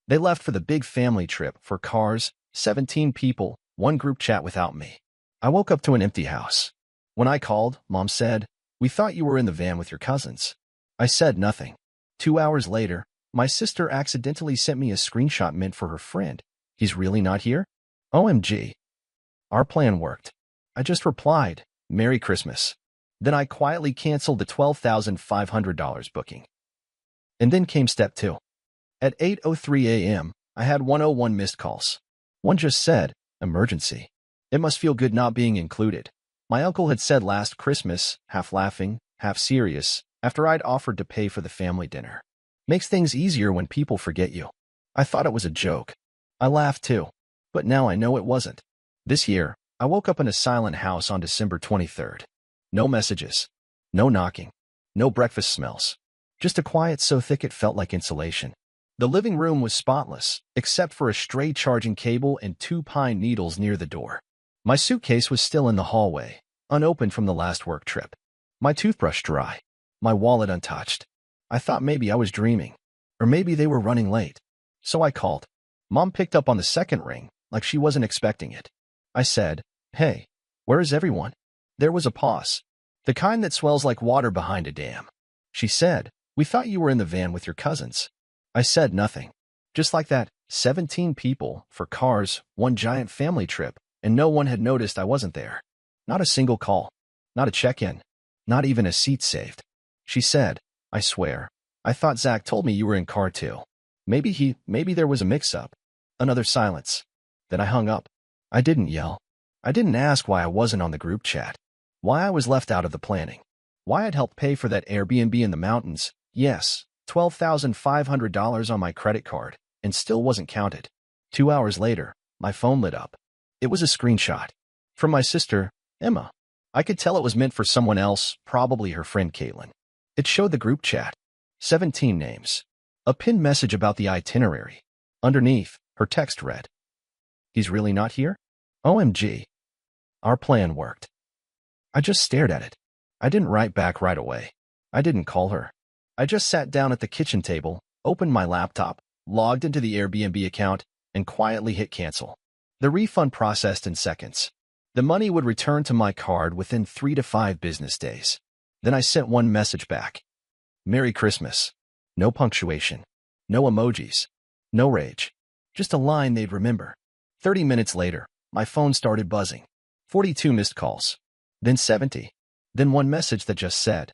They left for the big family trip for cars, 17 people, one group chat without me. I woke up to an empty house. When I called, Mom said, "We thought you were in the van with your cousins." I said nothing. 2 hours later, my sister accidentally sent me a screenshot meant for her friend. "He's really not here? OMG. Our plan worked." I just replied, "Merry Christmas." Then I quietly canceled the $12,500 booking. And then came step 2. At 8:03 a.m., I had 101 missed calls. One just said, "Emergency." It must feel good not being included. My uncle had said last Christmas, half laughing, half serious, after I'd offered to pay for the family dinner. Makes things easier when people forget you. I thought it was a joke. I laughed too. But now I know it wasn't. This year, I woke up in a silent house on December 23rd. No messages. No knocking. No breakfast smells. Just a quiet so thick it felt like insulation. The living room was spotless, except for a stray charging cable and 2 pine needles near the door. My suitcase was still in the hallway, unopened from the last work trip. My toothbrush dry. My wallet untouched. I thought maybe I was dreaming. Or maybe they were running late. So I called. Mom picked up on the second ring, like she wasn't expecting it. I said, "Hey, where is everyone?" There was a pause. The kind that swells like water behind a dam. She said, "We thought you were in the van with your cousins." I said nothing. Just like that, 17 people, for cars, one giant family trip, and no one had noticed I wasn't there. Not a single call. Not a check-in. Not even a seat saved. She said, "I swear, I thought Zach told me you were in car 2. Maybe there was a mix-up." Another silence. Then I hung up. I didn't yell. I didn't ask why I wasn't on the group chat. Why I was left out of the planning. Why I'd helped pay for that Airbnb in the mountains. Yes, $12,500 on my credit card, and still wasn't counted. 2 hours later, my phone lit up. It was a screenshot. From my sister, Emma. I could tell it was meant for someone else, probably her friend Caitlin. It showed the group chat. 17 names. A pinned message about the itinerary. Underneath, her text read, "He's really not here? OMG. Our plan worked." I just stared at it. I didn't write back right away. I didn't call her. I just sat down at the kitchen table, opened my laptop, logged into the Airbnb account, and quietly hit cancel. The refund processed in seconds. The money would return to my card within 3 to 5 business days. Then I sent one message back. "Merry Christmas." No punctuation. No emojis. No rage. Just a line they'd remember. 30 minutes later, my phone started buzzing. 42 missed calls. Then 70. Then one message that just said,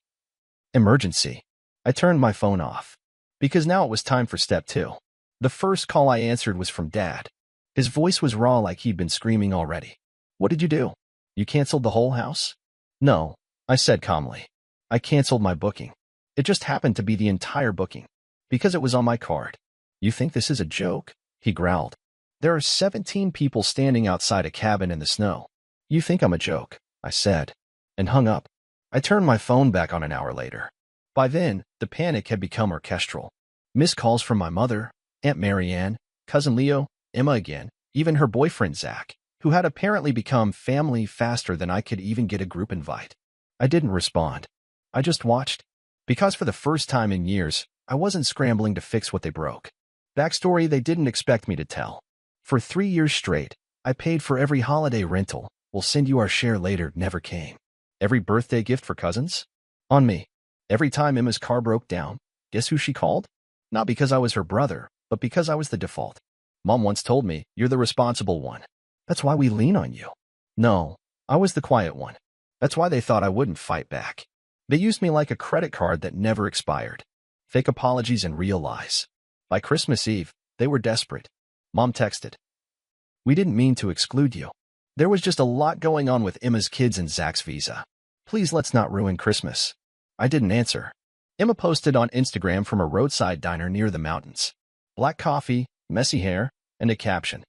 "Emergency." I turned my phone off. Because now it was time for step 2. The first call I answered was from Dad. His voice was raw like he'd been screaming already. "What did you do? You canceled the whole house?" "No," I said calmly. "I canceled my booking. It just happened to be the entire booking. Because it was on my card." "You think this is a joke?" he growled. "There are 17 people standing outside a cabin in the snow. You think I'm a joke," I said, and hung up. I turned my phone back on an hour later. By then, the panic had become orchestral. Missed calls from my mother, Aunt Marianne, Cousin Leo, Emma again, even her boyfriend Zach, who had apparently become family faster than I could even get a group invite. I didn't respond. I just watched. Because for the first time in years, I wasn't scrambling to fix what they broke. Backstory they didn't expect me to tell. For 3 years straight, I paid for every holiday rental. "We'll send you our share later" never came. Every birthday gift for cousins? On me. Every time Emma's car broke down, guess who she called? Not because I was her brother, but because I was the default. Mom once told me, "You're the responsible one. That's why we lean on you." No, I was the quiet one. That's why they thought I wouldn't fight back. They used me like a credit card that never expired. Fake apologies and real lies. By Christmas Eve, they were desperate. Mom texted, "We didn't mean to exclude you. There was just a lot going on with Emma's kids and Zach's visa. Please let's not ruin Christmas." I didn't answer. Emma posted on Instagram from a roadside diner near the mountains. Black coffee, messy hair, and a caption.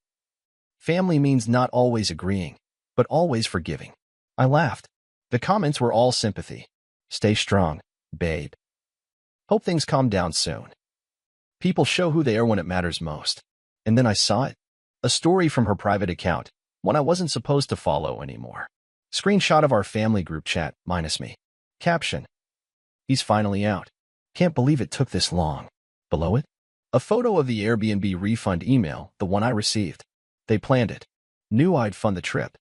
"Family means not always agreeing, but always forgiving." I laughed. The comments were all sympathy. "Stay strong, babe. Hope things calm down soon. People show who they are when it matters most." And then I saw it. A story from her private account, one I wasn't supposed to follow anymore. Screenshot of our family group chat, minus me. Caption. "He's finally out. Can't believe it took this long." Below it, A photo of the Airbnb refund email, the one I received. They planned it. Knew I'd fund the trip.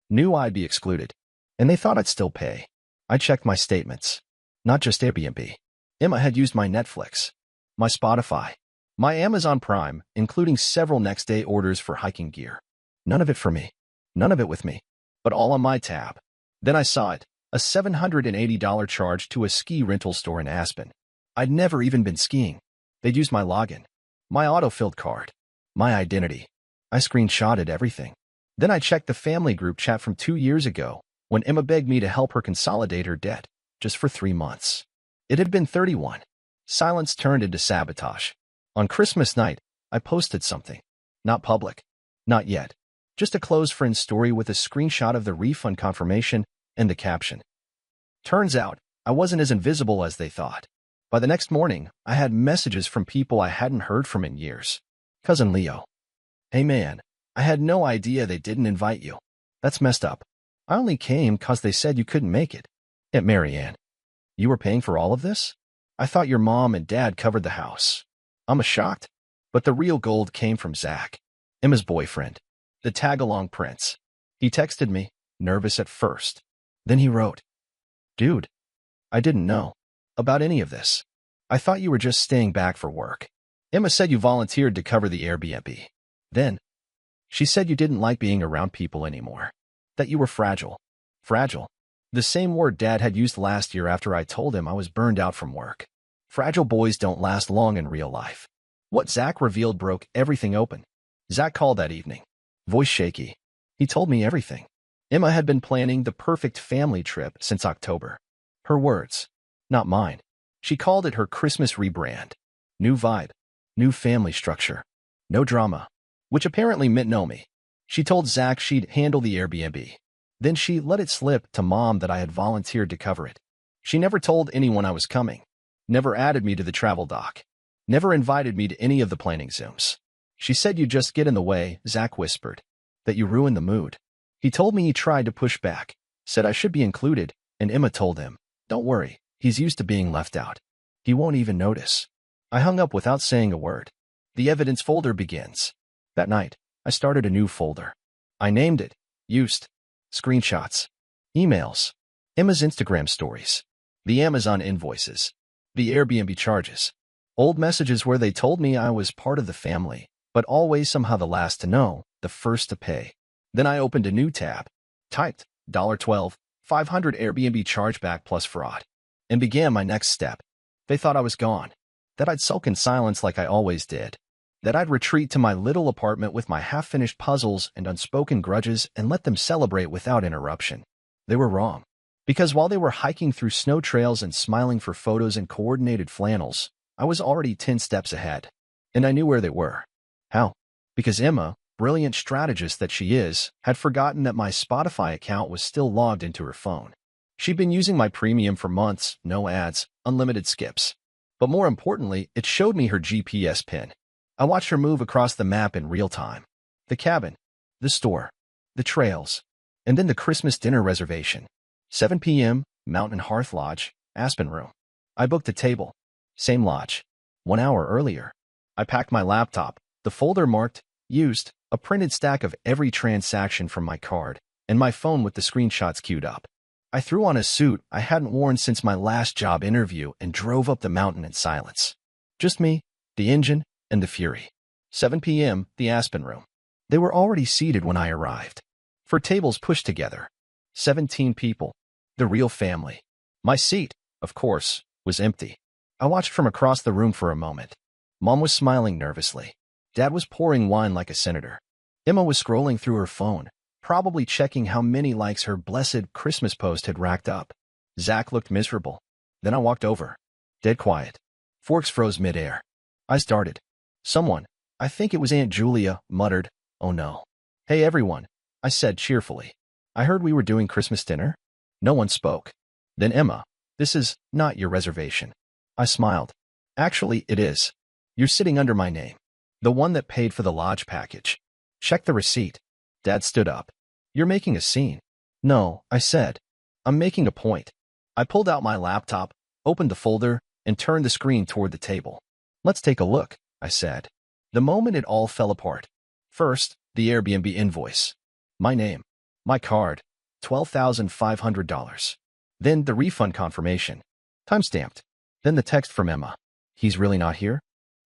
Knew I'd be excluded. And they thought I'd still pay. I checked my statements. Not just Airbnb. Emma had used my Netflix, my Spotify, my Amazon Prime, including several next-day orders for hiking gear. None of it for me. None of it with me. But all on my tab. Then I saw it. A $780 charge to a ski rental store in Aspen. I'd never even been skiing. They'd used my login, my auto-filled card, my identity. I screenshotted everything. Then I checked the family group chat from 2 years ago when Emma begged me to help her consolidate her debt, just for 3 months. It had been 31. Silence turned into sabotage. On Christmas night, I posted something. Not public. Not yet. Just a close friend story with a screenshot of the refund confirmation and the caption. Turns out, I wasn't as invisible as they thought. By the next morning, I had messages from people I hadn't heard from in years. Cousin Leo. Hey man, I had no idea they didn't invite you. That's messed up. I only came 'cause they said you couldn't make it. Aunt Marianne. You were paying for all of this? I thought your mom and dad covered the house. I'm shocked. But the real gold came from Zach, Emma's boyfriend, the tag-along prince. He texted me, nervous at first. Then he wrote, Dude, I didn't know about any of this. I thought you were just staying back for work. Emma said you volunteered to cover the Airbnb. Then, she said you didn't like being around people anymore. That you were fragile. Fragile. The same word Dad had used last year after I told him I was burned out from work. Fragile boys don't last long in real life. What Zach revealed broke everything open. Zach called that evening, voice shaky. He told me everything. Emma had been planning the perfect family trip since October. Her words, not mine. She called it her Christmas rebrand. New vibe, new family structure, no drama, which apparently meant no me. She told Zach she'd handle the Airbnb. Then she let it slip to Mom that I had volunteered to cover it. She never told anyone I was coming. Never added me to the travel doc. Never invited me to any of the planning Zooms. She said you'd just get in the way, Zach whispered. That you ruined the mood. He told me he tried to push back, said I should be included, and Emma told him, Don't worry, he's used to being left out. He won't even notice. I hung up without saying a word. The evidence folder begins. That night, I started a new folder. I named it, Used. Screenshots. Emails. Emma's Instagram stories. The Amazon invoices. The Airbnb charges. Old messages where they told me I was part of the family, but always somehow the last to know, the first to pay. Then I opened a new tab, typed $12, 500 Airbnb chargeback plus fraud, and began my next step. They thought I was gone, that I'd sulk in silence like I always did, that I'd retreat to my little apartment with my half-finished puzzles and unspoken grudges and let them celebrate without interruption. They were wrong. Because while they were hiking through snow trails and smiling for photos and coordinated flannels, I was already 10 steps ahead. And I knew where they were. How? Because Emma, brilliant strategist that she is, had forgotten that my Spotify account was still logged into her phone. She'd been using my premium for months, no ads, unlimited skips. But more importantly, it showed me her GPS pin. I watched her move across the map in real time. The cabin, the store, the trails, and then the Christmas dinner reservation. 7 p.m., Mountain Hearth Lodge, Aspen Room. I booked a table. Same lodge. 1 hour earlier. I packed my laptop, the folder marked, Used, a printed stack of every transaction from my card, and my phone with the screenshots queued up. I threw on a suit I hadn't worn since my last job interview and drove up the mountain in silence. Just me, the engine, and the fury. 7 p.m., the Aspen Room. They were already seated when I arrived. 4 tables pushed together. 17 people. The real family. My seat, of course, was empty. I watched from across the room for a moment. Mom was smiling nervously. Dad was pouring wine like a senator. Emma was scrolling through her phone, probably checking how many likes her blessed Christmas post had racked up. Zach looked miserable. Then I walked over. Dead quiet. Forks froze midair. I started. Someone, I think it was Aunt Julia, muttered, Oh no. Hey everyone, I said cheerfully. I heard we were doing Christmas dinner. No one spoke. Then Emma, this is not your reservation. I smiled. Actually, it is. You're sitting under my name. The one that paid for the lodge package. Check the receipt. Dad stood up. You're making a scene. No, I said. I'm making a point. I pulled out my laptop, opened the folder, and turned the screen toward the table. Let's take a look, I said. The moment it all fell apart. First, the Airbnb invoice. My name. My card. $12,500. Then the refund confirmation. Timestamped. Then the text from Emma. He's really not here?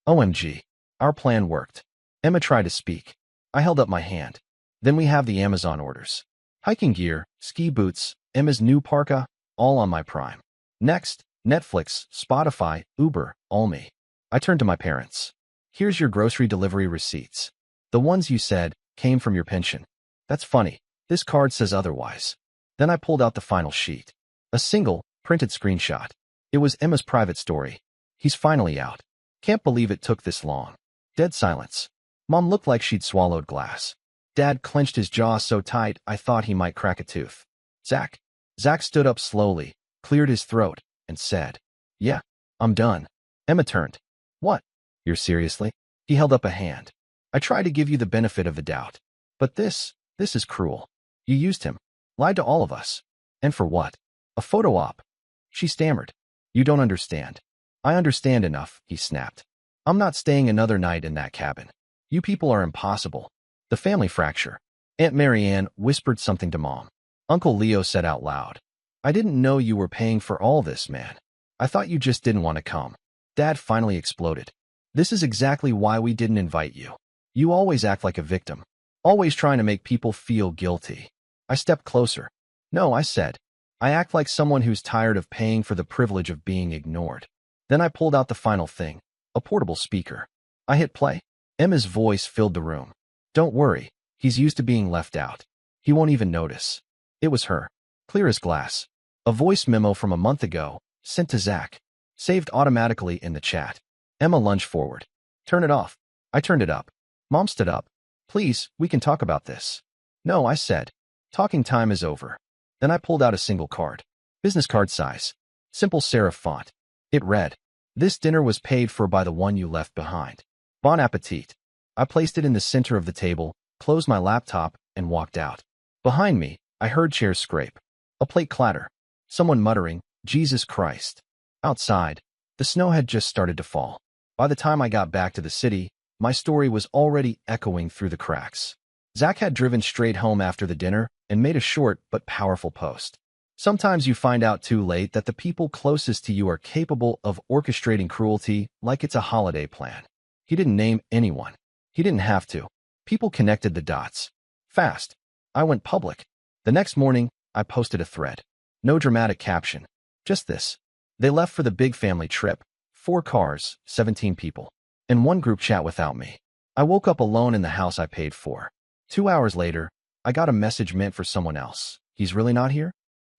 OMG. Our plan worked. Emma tried to speak. I held up my hand. Then we have the Amazon orders. Hiking gear, ski boots, Emma's new parka, all on my Prime. Next, Netflix, Spotify, Uber, all me. I turned to my parents. Here's your grocery delivery receipts. The ones you said came from your pension. That's funny. This card says otherwise. Then I pulled out the final sheet. A single, printed screenshot. It was Emma's private story. He's finally out. Can't believe it took this long. Dead silence. Mom looked like she'd swallowed glass. Dad clenched his jaw so tight I thought he might crack a tooth. Zach. Zach stood up slowly, cleared his throat, and said, "Yeah, I'm done." Emma turned. "What? You're seriously?" He held up a hand. "I try to give you the benefit of the doubt. But this is cruel. You used him. Lied to all of us. And for what? A photo op." She stammered. "You don't understand." "I understand enough," he snapped. "I'm not staying another night in that cabin. You people are impossible. The family fracture." Aunt Marianne whispered something to Mom. Uncle Leo said out loud, "I didn't know you were paying for all this, man. I thought you just didn't want to come." Dad finally exploded. "This is exactly why we didn't invite you. You always act like a victim. Always trying to make people feel guilty." I stepped closer. "No," I said. "I act like someone who's tired of paying for the privilege of being ignored." Then I pulled out the final thing, a portable speaker. I hit play. Emma's voice filled the room. "Don't worry, he's used to being left out. He won't even notice." It was her, clear as glass. A voice memo from a month ago, sent to Zach, saved automatically in the chat. Emma lunged forward. "Turn it off." I turned it up. Mom stood up. "Please, we can talk about this." "No," I said. "Talking time is over." Then I pulled out a single card. Business card size. Simple serif font. It read, "This dinner was paid for by the one you left behind. Bon appetit." I placed it in the center of the table, closed my laptop, and walked out. Behind me, I heard chairs scrape. A plate clatter. Someone muttering, "Jesus Christ." Outside, the snow had just started to fall. By the time I got back to the city, my story was already echoing through the cracks. Zach had driven straight home after the dinner and made a short but powerful post. Sometimes you find out too late that the people closest to you are capable of orchestrating cruelty like it's a holiday plan. He didn't name anyone. He didn't have to. People connected the dots. Fast. I went public. The next morning, I posted a thread. No dramatic caption. Just this. They left for the big family trip. 4 cars, 17 people. And one group chat without me. I woke up alone in the house I paid for. 2 hours later, I got a message meant for someone else. "He's really not here?"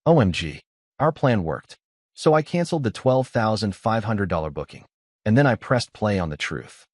OMG. Our plan worked. So I canceled the $12,500 booking. And then I pressed play on the truth.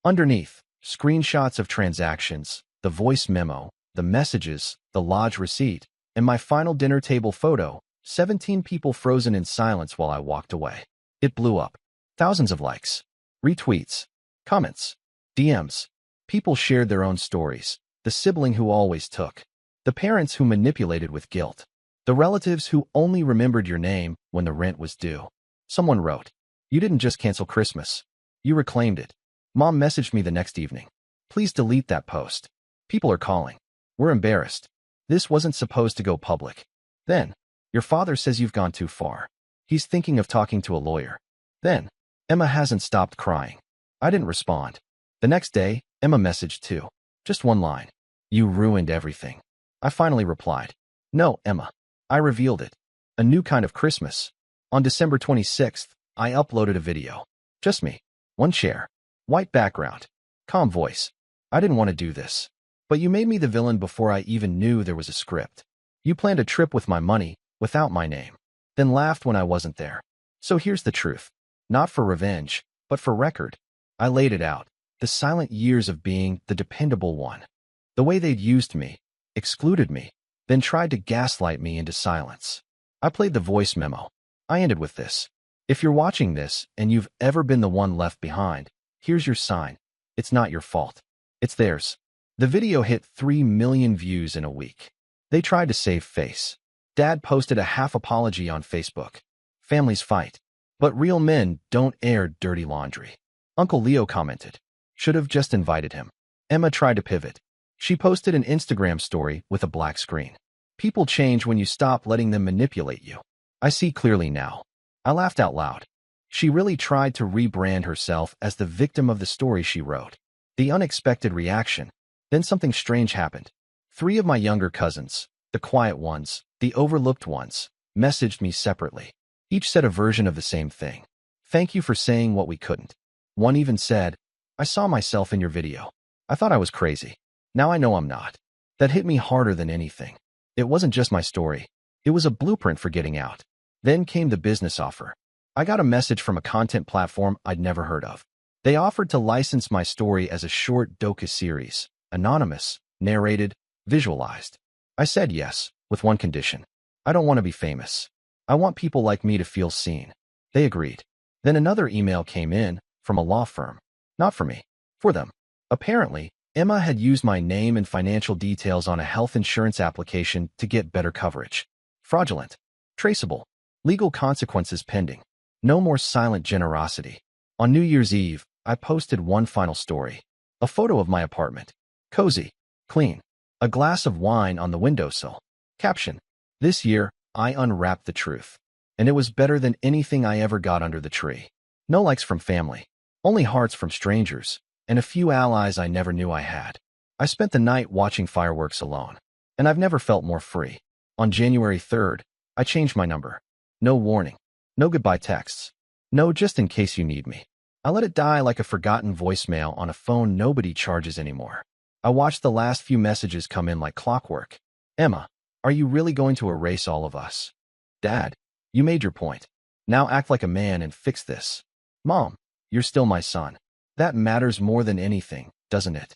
Underneath, screenshots of transactions, the voice memo, the messages, the lodge receipt, and my final dinner table photo, 17 people frozen in silence while I walked away. It blew up. Thousands of likes, retweets, comments, DMs. People shared their own stories. The sibling who always took. The parents who manipulated with guilt. The relatives who only remembered your name when the rent was due. Someone wrote, "You didn't just cancel Christmas. You reclaimed it." Mom messaged me the next evening. "Please delete that post. People are calling. We're embarrassed. This wasn't supposed to go public." Then, "Your father says you've gone too far. He's thinking of talking to a lawyer." Then, "Emma hasn't stopped crying." I didn't respond. The next day, Emma messaged too. Just one line. "You ruined everything." I finally replied, "No, Emma. I revealed it. A new kind of Christmas." On December 26th, I uploaded a video. Just me. One chair. White background. Calm voice. "I didn't want to do this. But you made me the villain before I even knew there was a script. You planned a trip with my money, without my name. Then laughed when I wasn't there. So here's the truth. Not for revenge, but for record. I laid it out. The silent years of being the dependable one. The way they'd used me, excluded me, then tried to gaslight me into silence. I played the voice memo. I ended with this. "If you're watching this and you've ever been the one left behind, here's your sign. It's not your fault. It's theirs." The video hit 3 million views in a week. They tried to save face. Dad posted a half apology on Facebook. "Families fight. But real men don't air dirty laundry." Uncle Leo commented, Should have just invited him. Emma tried to pivot. She posted an Instagram story with a black screen. People change when you stop letting them manipulate you. I see clearly now. I laughed out loud. She really tried to rebrand herself as the victim of the story she wrote. The unexpected reaction. Then something strange happened. 3 of my younger cousins, the quiet ones, the overlooked ones, messaged me separately. Each said a version of the same thing. Thank you for saying what we couldn't. One even said, I saw myself in your video. I thought I was crazy. Now I know I'm not. That hit me harder than anything. It wasn't just my story. It was a blueprint for getting out. Then came the business offer. I got a message from a content platform I'd never heard of. They offered to license my story as a short docu-series, anonymous, narrated, visualized. I said yes, with one condition. I don't want to be famous. I want people like me to feel seen. They agreed. Then another email came in from a law firm. Not for me. For them. Apparently, Emma had used my name and financial details on a health insurance application to get better coverage. Fraudulent. Traceable. Legal consequences pending. No more silent generosity. On New Year's Eve, I posted one final story. A photo of my apartment. Cozy. Clean. A glass of wine on the windowsill. Caption. This year, I unwrapped the truth. And it was better than anything I ever got under the tree. No likes from family. Only hearts from strangers. And a few allies I never knew I had. I spent the night watching fireworks alone. And I've never felt more free. On January 3rd, I changed my number. No warning. No goodbye texts. No just in case you need me. I let it die like a forgotten voicemail on a phone nobody charges anymore. I watched the last few messages come in like clockwork. Emma, are you really going to erase all of us? Dad, you made your point. Now act like a man and fix this. Mom, you're still my son. That matters more than anything, doesn't it?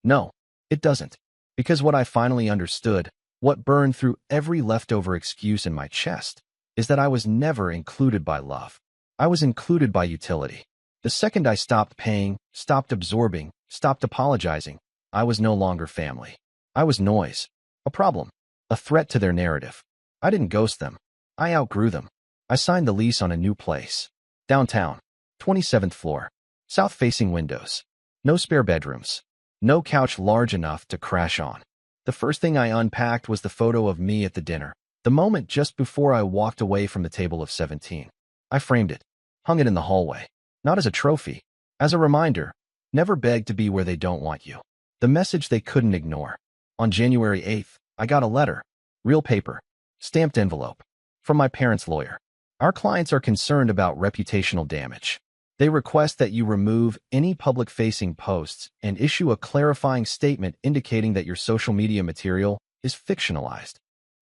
No, it doesn't. Because what I finally understood, what burned through every leftover excuse in my chest, is that I was never included by love. I was included by utility. The second I stopped paying, stopped absorbing, stopped apologizing, I was no longer family. I was noise. A problem. A threat to their narrative. I didn't ghost them. I outgrew them. I signed the lease on a new place. Downtown. 27th floor. South-facing windows. No spare bedrooms. No couch large enough to crash on. The first thing I unpacked was the photo of me at the dinner. The moment just before I walked away from the table of 17. I framed it. Hung it in the hallway. Not as a trophy. As a reminder. Never beg to be where they don't want you. The message they couldn't ignore. On January 8th, I got a letter. Real paper. Stamped envelope. From my parents' lawyer. Our clients are concerned about reputational damage. They request that you remove any public-facing posts and issue a clarifying statement indicating that your social media material is fictionalized.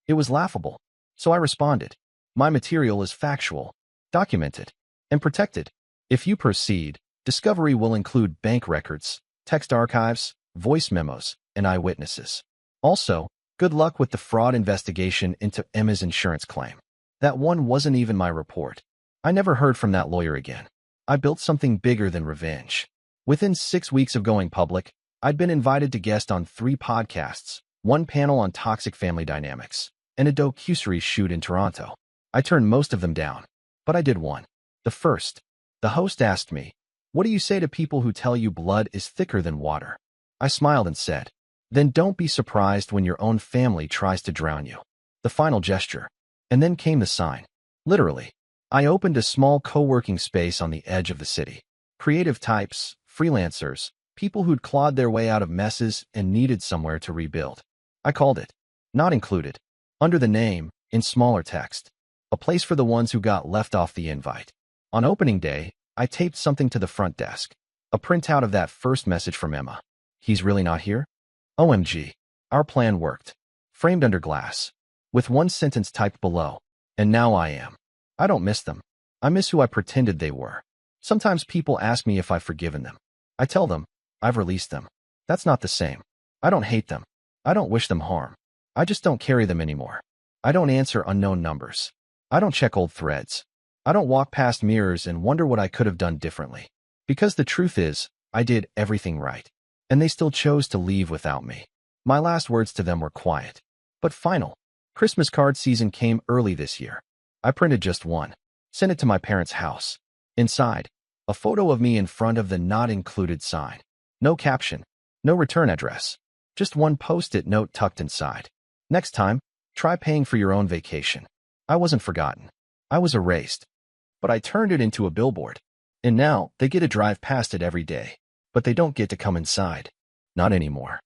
It was laughable. So I responded. My material is factual, documented, and protected. If you proceed, discovery will include bank records, text archives, voice memos, and eyewitnesses. Also, good luck with the fraud investigation into Emma's insurance claim. That one wasn't even my report. I never heard from that lawyer again. I built something bigger than revenge. Within 6 weeks of going public, I'd been invited to guest on 3 podcasts, 1 panel on toxic family dynamics, and a docuseries shoot in Toronto. I turned most of them down, but I did one. The first. The host asked me, "What do you say to people who tell you blood is thicker than water?" I smiled and said, "Then don't be surprised when your own family tries to drown you." The final gesture. And then came the sign. Literally. I opened a small co-working space on the edge of the city. Creative types, freelancers, people who'd clawed their way out of messes and needed somewhere to rebuild. I called it Not Included. Under the name, in smaller text. A place for the ones who got left off the invite. On opening day, I taped something to the front desk. A printout of that first message from Emma. He's really not here? OMG. Our plan worked. Framed under glass. With one sentence typed below. And now I am. I don't miss them. I miss who I pretended they were. Sometimes people ask me if I've forgiven them. I tell them, I've released them. That's not the same. I don't hate them. I don't wish them harm. I just don't carry them anymore. I don't answer unknown numbers. I don't check old threads. I don't walk past mirrors and wonder what I could have done differently. Because the truth is, I did everything right. And they still chose to leave without me. My last words to them were quiet, but final. Christmas card season came early this year. I printed just one. Sent it to my parents' house. Inside, a photo of me in front of the Not Included sign. No caption. No return address. Just one post-it note tucked inside. Next time, try paying for your own vacation. I wasn't forgotten. I was erased. But I turned it into a billboard. And now, they get to drive past it every day. But they don't get to come inside. Not anymore.